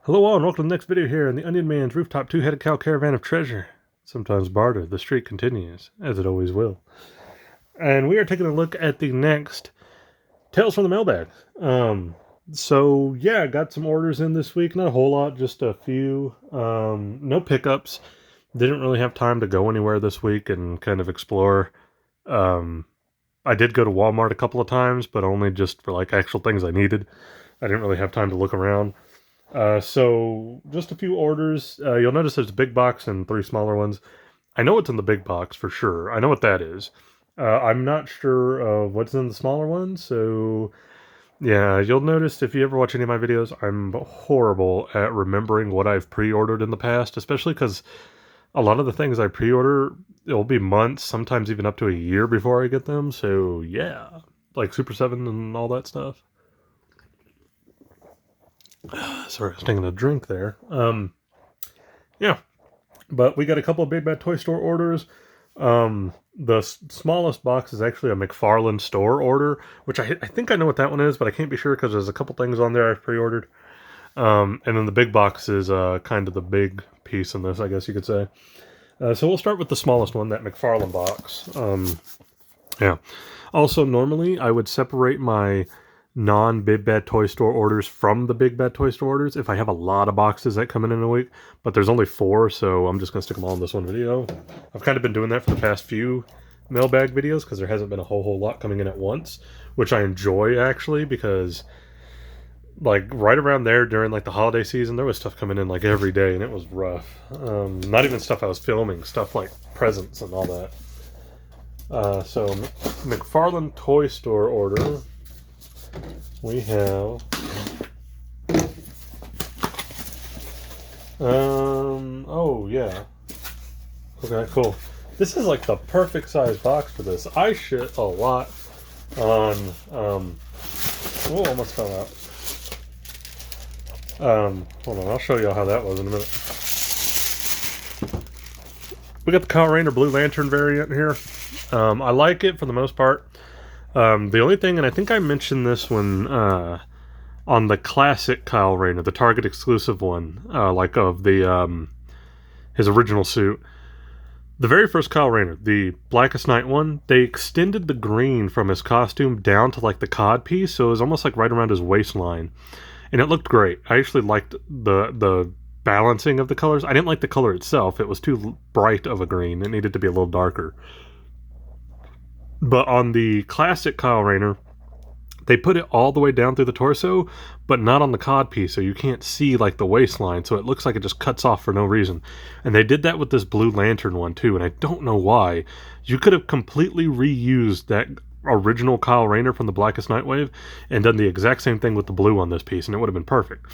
Hello all and welcome to the next video here in the Onion Man's Rooftop Two-Headed Cow Caravan of Treasure. Sometimes bartered, the streak continues, as it always will. And we are taking a look at the next Tales from the Mailbag. So yeah, got some orders in this week, not a whole lot, just a few. No pickups. Didn't really have time to go anywhere this week and kind of explore. I did go to Walmart a couple of times, but only just for like actual things I needed. I didn't really have time to look around. So just a few orders. You'll notice there's a big box and 3 smaller ones. I know what's in the big box for sure. I know what that is. I'm not sure of what's in the smaller one. So yeah, you'll notice if you ever watch any of my videos, I'm horrible at remembering what I've pre-ordered in the past, especially because a lot of the things I pre-order, it'll be months, sometimes even up to a year before I get them. So yeah, like Super 7 and all that stuff. Sorry, I was taking a drink there. Yeah, but we got a couple of Big Bad Toy Store orders. The smallest box is actually a McFarlane store order, which I think I know what that one is, but I can't be sure because there's a couple things on there I've pre-ordered. And then the big box is kind of the big piece in this, I guess you could say. So we'll start with the smallest one, that McFarlane box. Yeah. Also, normally I would separate my non-Big Bad Toy Store orders from the Big Bad Toy Store orders if I have a lot of boxes that come in a week, but there's only 4, so I'm just going to stick them all in this one video. I've kind of been doing that for the past few mailbag videos because there hasn't been a whole lot coming in at once, which I enjoy actually because like right around there during like the holiday season, there was stuff coming in like every day and it was rough. Not even stuff I was filming, stuff like presents and all that. So McFarlane Toy Store order. We have oh yeah, okay, cool. This is like the perfect size box for this. I shit a lot on oh, almost fell out. Hold on, I'll show you how that was in a minute. We got the Kyle Rayner Blue Lantern variant here. I like it for the most part. The only thing, and I think I mentioned this one on the classic Kyle Rayner, the Target exclusive one, like of the his original suit. The very first Kyle Rayner, the Blackest Night one, they extended the green from his costume down to like the cod piece, so it was almost like right around his waistline, and it looked great. I actually liked the balancing of the colors. I didn't like the color itself; it was too bright of a green. It needed to be a little darker. But on the classic Kyle Rayner, they put it all the way down through the torso, but not on the cod piece, so you can't see like the waistline, so it looks like it just cuts off for no reason. And they did that with this Blue Lantern one too, and I don't know why. You could have completely reused that original Kyle Rayner from the Blackest Nightwave and done the exact same thing with the blue on this piece, and it would have been perfect.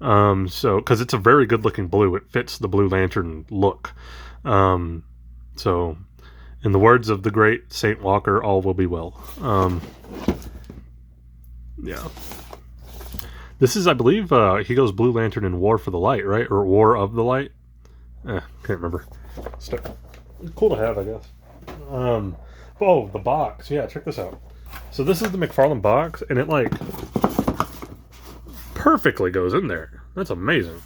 So, because it's a very good looking blue, it fits the Blue Lantern look. So, in the words of the great Saint Walker, all will be well. Yeah. This is, I believe, he goes Blue Lantern in War for the Light, right? Or War of the Light? Can't remember. Cool to have, I guess. Oh, the box. Yeah, check this out. So this is the McFarlane box, and it, like, perfectly goes in there. That's amazing.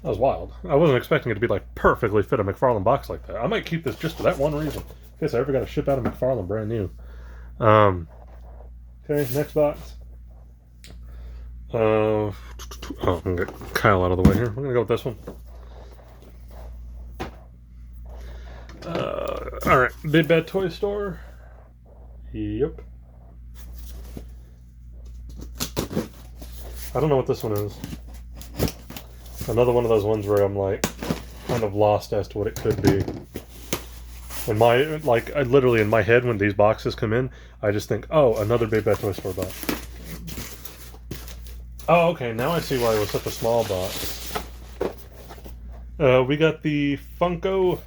That was wild. I wasn't expecting it to be like perfectly fit a McFarlane box like that. I might keep this just for that one reason. In case I ever got to ship out a McFarlane brand new. Okay, next box. I'm gonna get Kyle out of the way here. We're gonna go with this one. Alright, Big Bad Toy Store. Yep. I don't know what this one is. Another one of those ones where I'm like kind of lost as to what it could be. In my I literally in my head when these boxes come in, I just think, oh, another Big Bad Toy Store box. Oh, okay, now I see why it was such a small box. We got the Funko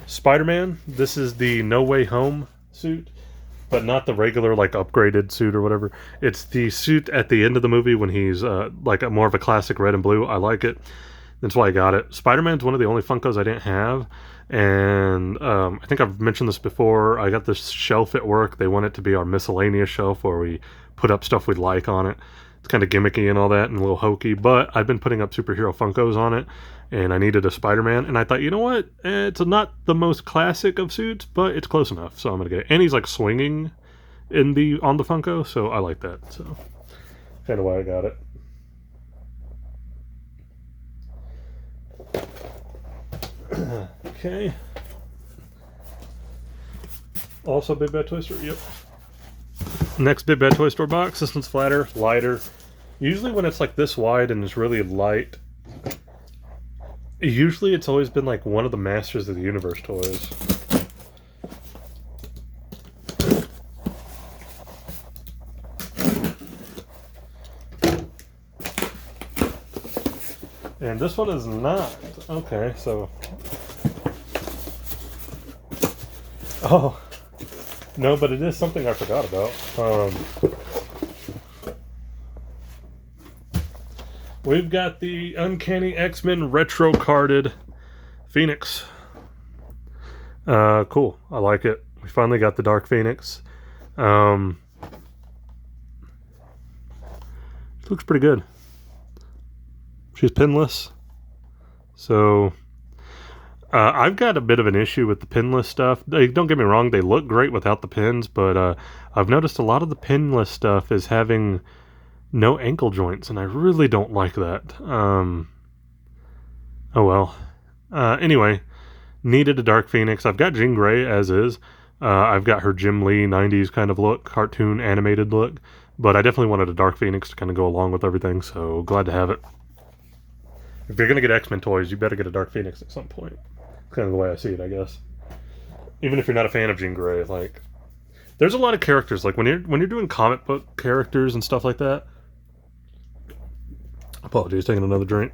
Spider-Man. This is the No Way Home suit, but not the regular like upgraded suit or whatever. It's the suit at the end of the movie when he's like more of a classic red and blue. I like it. That's why I got it. Spider-Man's one of the only Funkos I didn't have. And I think I've mentioned this before. I got this shelf at work. They want it to be our miscellaneous shelf where we put up stuff we'd like on it. It's kind of gimmicky and all that and a little hokey, but I've been putting up superhero Funkos on it, and I needed a Spider-Man, and I thought, you know what? It's not the most classic of suits, but it's close enough, so I'm going to get it. And he's like swinging on the Funko, so I like that. So kind of why I got it. Okay. Also Big Bad Toy Store, yep. Next Big Bad Toy Store box. This one's flatter, lighter. Usually when it's like this wide and it's really light, usually it's always been like one of the Masters of the Universe toys. And this one is not. Okay, so... Oh, no, but it is something I forgot about. We've got the Uncanny X-Men retro carded Phoenix. Cool. I like it. We finally got the Dark Phoenix. It looks pretty good. She's pinless. So... I've got a bit of an issue with the pinless stuff. Don't get me wrong, they look great without the pins, but I've noticed a lot of the pinless stuff is having no ankle joints, and I really don't like that. Oh well. Anyway, needed a Dark Phoenix. I've got Jean Grey as is. I've got her Jim Lee 90s kind of look, cartoon animated look, but I definitely wanted a Dark Phoenix to kind of go along with everything, so glad to have it. If you're going to get X-Men toys, you better get a Dark Phoenix at some point. Kind of the way I see it, I guess. Even if you're not a fan of Jean Grey, like, there's a lot of characters. Like when you're doing comic book characters and stuff like that. Apologies, taking another drink.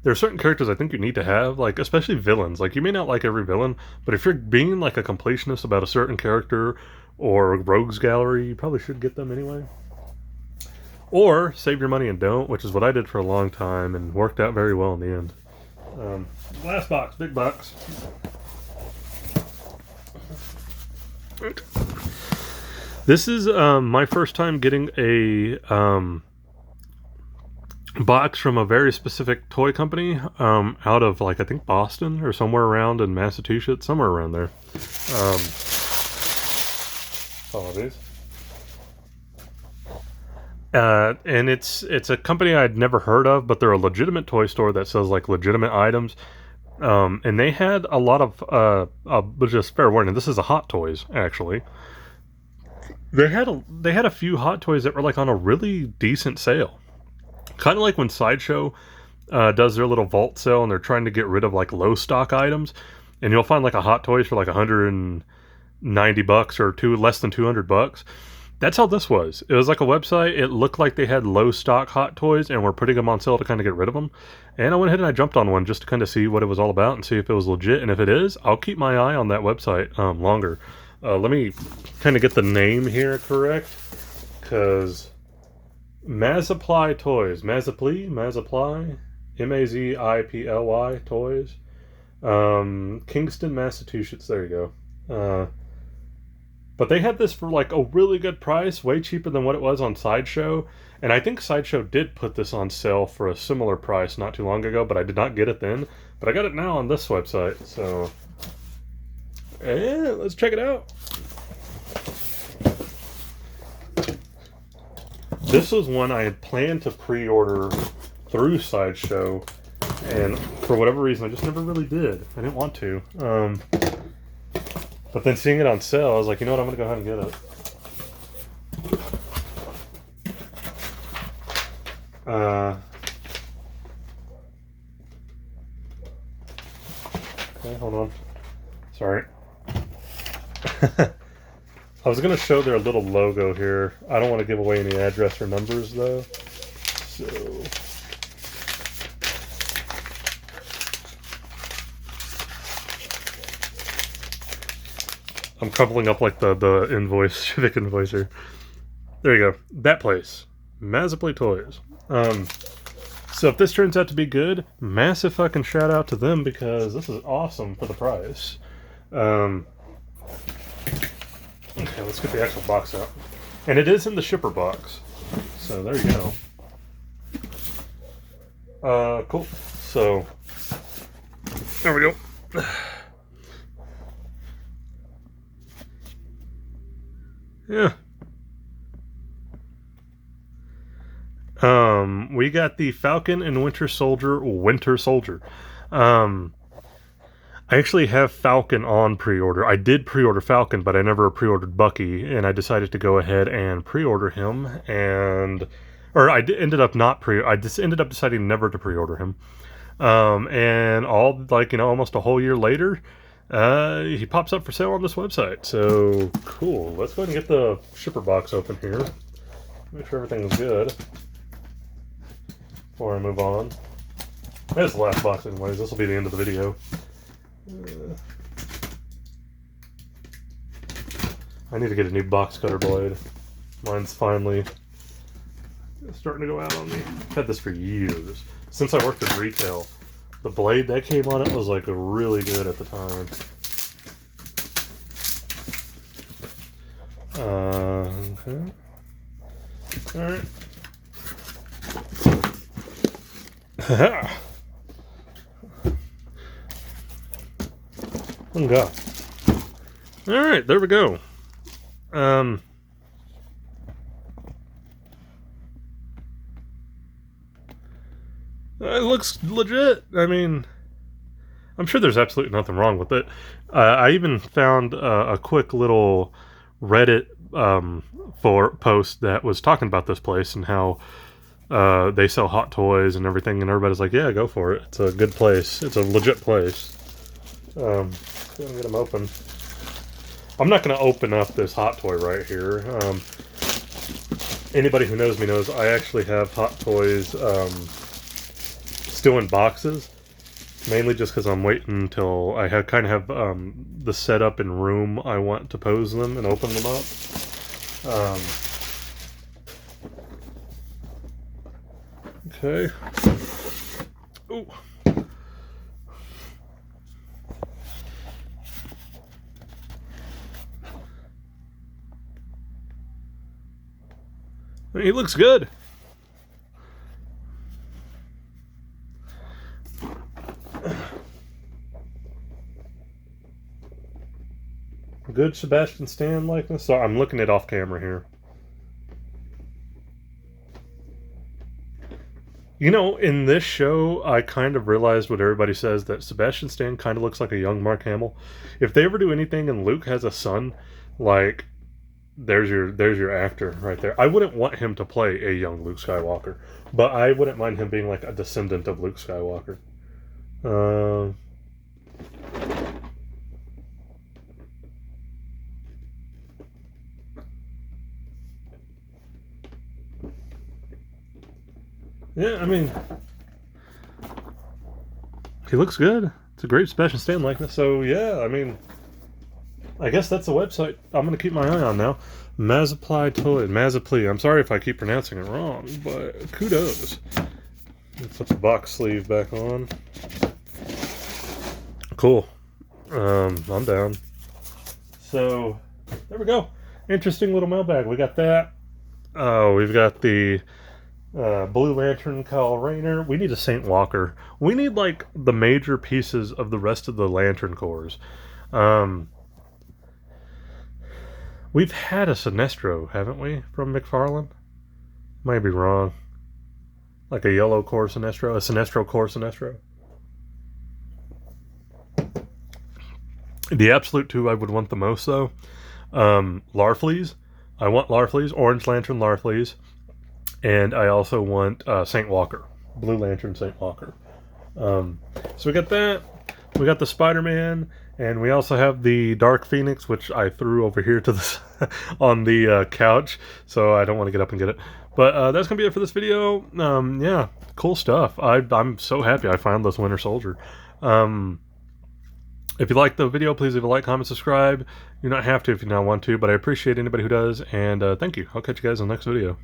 There are certain characters I think you need to have, like especially villains. Like you may not like every villain, but if you're being like a completionist about a certain character or a rogues gallery, you probably should get them anyway. Or save your money and don't, which is what I did for a long time and worked out very well in the end. Last box, big box. This is my first time getting a box from a very specific toy company out of, like, I think Boston or somewhere around in Massachusetts, somewhere around there. Apologies. And it's a company I'd never heard of, but they're a legitimate toy store that sells like legitimate items. And they had a lot of just fair warning. This is a Hot Toys actually. They had a few Hot Toys that were like on a really decent sale. Kind of like when Sideshow does their little vault sale and they're trying to get rid of like low stock items, and you'll find like a Hot Toys for like $190 or less than $200. That's how this was. It was like a website. It looked like they had low stock Hot Toys and were putting them on sale to kind of get rid of them. And I went ahead and I jumped on one just to kind of see what it was all about and see if it was legit. And if it is, I'll keep my eye on that website longer. Let me kind of get the name here correct, because Maziply Toys. Maziply, Maziply Toys. Kingston, Massachusetts. There you go. But they had this for like a really good price, way cheaper than what it was on Sideshow. And I think Sideshow did put this on sale for a similar price not too long ago, but I did not get it then. But I got it now on this website, so let's check it out. This was one I had planned to pre-order through Sideshow, and for whatever reason I just never really did. I didn't want to. But then seeing it on sale, I was like, you know what, I'm going to go ahead and get it. Okay, hold on. Sorry. I was going to show their little logo here. I don't want to give away any address or numbers, though. So... I'm crumpling up like the invoice, civic invoice here. There you go. That place. Maziply Toys. So if this turns out to be good, massive fucking shout out to them because this is awesome for the price. Okay, let's get the actual box out. And it is in the shipper box. So there you go. Cool. So there we go. Yeah. We got the Falcon and Winter Soldier. I actually have Falcon on pre-order. I did pre-order Falcon, but I never pre-ordered Bucky, and I decided to go ahead and pre-order him, ended up not I just ended up deciding never to pre-order him. And almost a whole year later, he pops up for sale on this website. So cool. Let's go ahead and get the shipper box open here. Make sure everything's good before I move on. That's the last box anyways. This will be the end of the video. I need to get a new box cutter blade. Mine's finally starting to go out on me. I've had this for years. Since I worked in retail, the blade that came on it was like really good at the time. Okay. Alright. Oh god. Alright, there we go. It looks legit. I mean, I'm sure there's absolutely nothing wrong with it. I even found a quick little Reddit for post that was talking about this place and how they sell hot toys and everything, and everybody's like, yeah, go for it. It's a good place. It's a legit place. Go and get them open. I'm not going to open up this hot toy right here. Anybody who knows me knows I actually have hot toys still in boxes, mainly just because I'm waiting until I have the setup and room I want to pose them and open them up. Okay. Ooh. He looks good. Good Sebastian Stan likeness. So I'm looking at off camera here. You know, in this show, I kind of realized what everybody says, that Sebastian Stan kind of looks like a young Mark Hamill. If they ever do anything and Luke has a son, like, there's your actor right there. I wouldn't want him to play a young Luke Skywalker, but I wouldn't mind him being like a descendant of Luke Skywalker. Yeah, I mean, he looks good. It's a great Sebastian Stan likeness. So yeah, I mean, I guess that's the website I'm going to keep my eye on now. Mazapli. I'm sorry if I keep pronouncing it wrong, but kudos. Let's put the box sleeve back on. Cool. I'm down. So, there we go. Interesting little mailbag. We got that. Oh, we've got the Blue Lantern Kyle Rayner. We need a Saint Walker. We need, like, the major pieces of the rest of the Lantern Corps. We've had a Sinestro, haven't we, from McFarlane? Might be wrong. Like a yellow core Sinestro, a Sinestro core Sinestro. The absolute two I would want the most, though, Larfleeze. I want Larfleeze, Orange Lantern Larfleeze, and I also want Saint Walker, Blue Lantern Saint Walker. So we got that. We got the Spider-Man, and we also have the Dark Phoenix, which I threw over here to the on the couch, so I don't want to get up and get it. But that's gonna be it for this video. Yeah, cool stuff. I'm so happy I found this Winter Soldier. If you liked the video, please leave a like, comment, subscribe. You don't have to if you don't want to, but I appreciate anybody who does, and thank you. I'll catch you guys in the next video.